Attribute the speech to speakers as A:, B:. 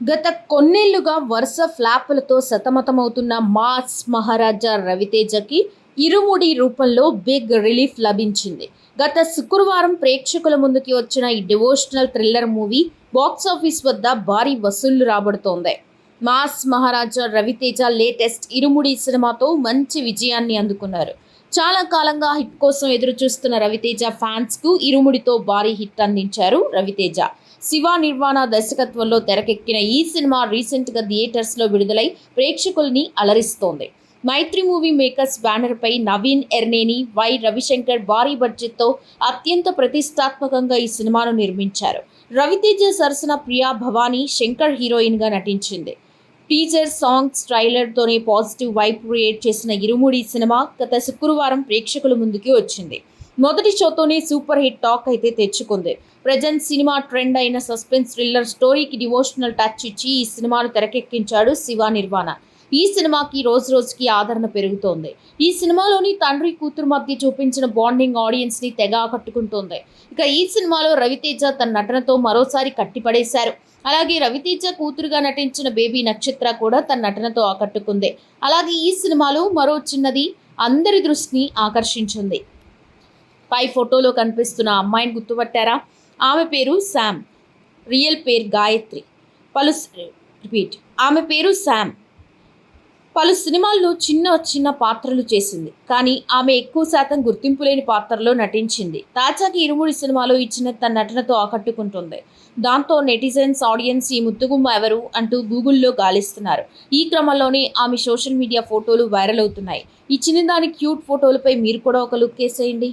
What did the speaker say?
A: గత కొన్నేళ్లుగా వరుస ఫ్లాపులతో సతమతమవుతున్న మాస్ మహారాజా రవితేజకి ఇరుముడి రూపంలో బిగ్ రిలీఫ్ లభించింది. గత శుక్రవారం ప్రేక్షకుల ముందుకి వచ్చిన ఈ డివోషనల్ థ్రిల్లర్ మూవీ బాక్సాఫీస్ వద్ద భారీ వసూళ్లు రాబడుతోంది. మాస్ మహారాజా రవితేజ లేటెస్ట్ ఇరుముడి సినిమాతో మంచి విజయాన్ని అందుకున్నారు. చాలా కాలంగా హిట్ కోసం ఎదురు చూస్తున్న రవితేజ ఫ్యాన్స్ కు ఇరుముడితో భారీ హిట్ అందించారు రవితేజ. శివ నిర్వాణ దర్శకత్వంలో తెరకెక్కిన ఈ సినిమా రీసెంట్ గా థియేటర్స్ లో విడుదలై ప్రేక్షకుల్ని అలరిస్తోంది. మైత్రి మూవీ మేకర్స్ బ్యానర్ పై నవీన్ ఎర్నేని, వై రవిశంకర్ భారీ బడ్జెట్ తో అత్యంత ప్రతిష్టాత్మకంగా ఈ సినిమాను నిర్మించారు. రవితేజ సరసన ప్రియా భవానీ శంకర్ హీరోయిన్ గా నటించింది. టీజర్, సాంగ్స్, ట్రైలర్ తోనే పాజిటివ్ వైబ్ క్రియేట్ చేసిన ఇరుముడి సినిమా గత శుక్రవారం ప్రేక్షకుల ముందుకి వచ్చింది. మొదటి షోతోనే సూపర్ హిట్ టాక్ అయితే తెచ్చుకుంది. ప్రజెంట్ సినిమా ట్రెండ్ అయిన సస్పెన్స్ థ్రిల్లర్ స్టోరీకి డివోషనల్ టచ్ ఇచ్చి ఈ సినిమాను తెరకెక్కించాడు శివ నిర్వాణ. ఈ సినిమాకి రోజు రోజుకి ఆదరణ పెరుగుతోంది. ఈ సినిమాలోని తండ్రి కూతురు మధ్య చూపించిన బాండింగ్ ఆడియన్స్ ని తెగ ఆకట్టుకుంటోంది. ఇక ఈ సినిమాలో రవితేజ తన నటనతో మరోసారి కట్టిపడేశారు. అలాగే రవితేజ కూతురుగా నటించిన బేబీ నక్షత్ర కూడా తన నటనతో ఆకట్టుకుంది. అలాగే ఈ సినిమాలో మరో చిన్నది అందరి దృష్టిని ఆకర్షించింది. పై ఫోటోలో కనిపిస్తున్న అమ్మాయిని గుర్తుపట్టారా? ఆమె పేరు శామ్. రియల్ పేరు గాయత్రి. ఆమె పేరు శామ్. పలు సినిమాల్లో చిన్న పాత్రలు చేసింది. కానీ ఆమె ఎక్కువ శాతం గుర్తింపు లేని పాత్రలో నటించింది. తాజాగా ఇరుముడి సినిమాలో ఇచ్చిన తన నటనతో ఆకట్టుకుంటుంది. దాంతో నెటిజన్స్, ఆడియన్స్ ఈ ముద్దుగుమ్మ ఎవరు అంటూ గూగుల్లో గాలిస్తున్నారు. ఈ క్రమంలోనే ఆమె సోషల్ మీడియా ఫోటోలు వైరల్ అవుతున్నాయి. ఈ చిన్నదాని క్యూట్ ఫోటోలపై మీరు కూడా ఒక లుక్ వేసేయండి.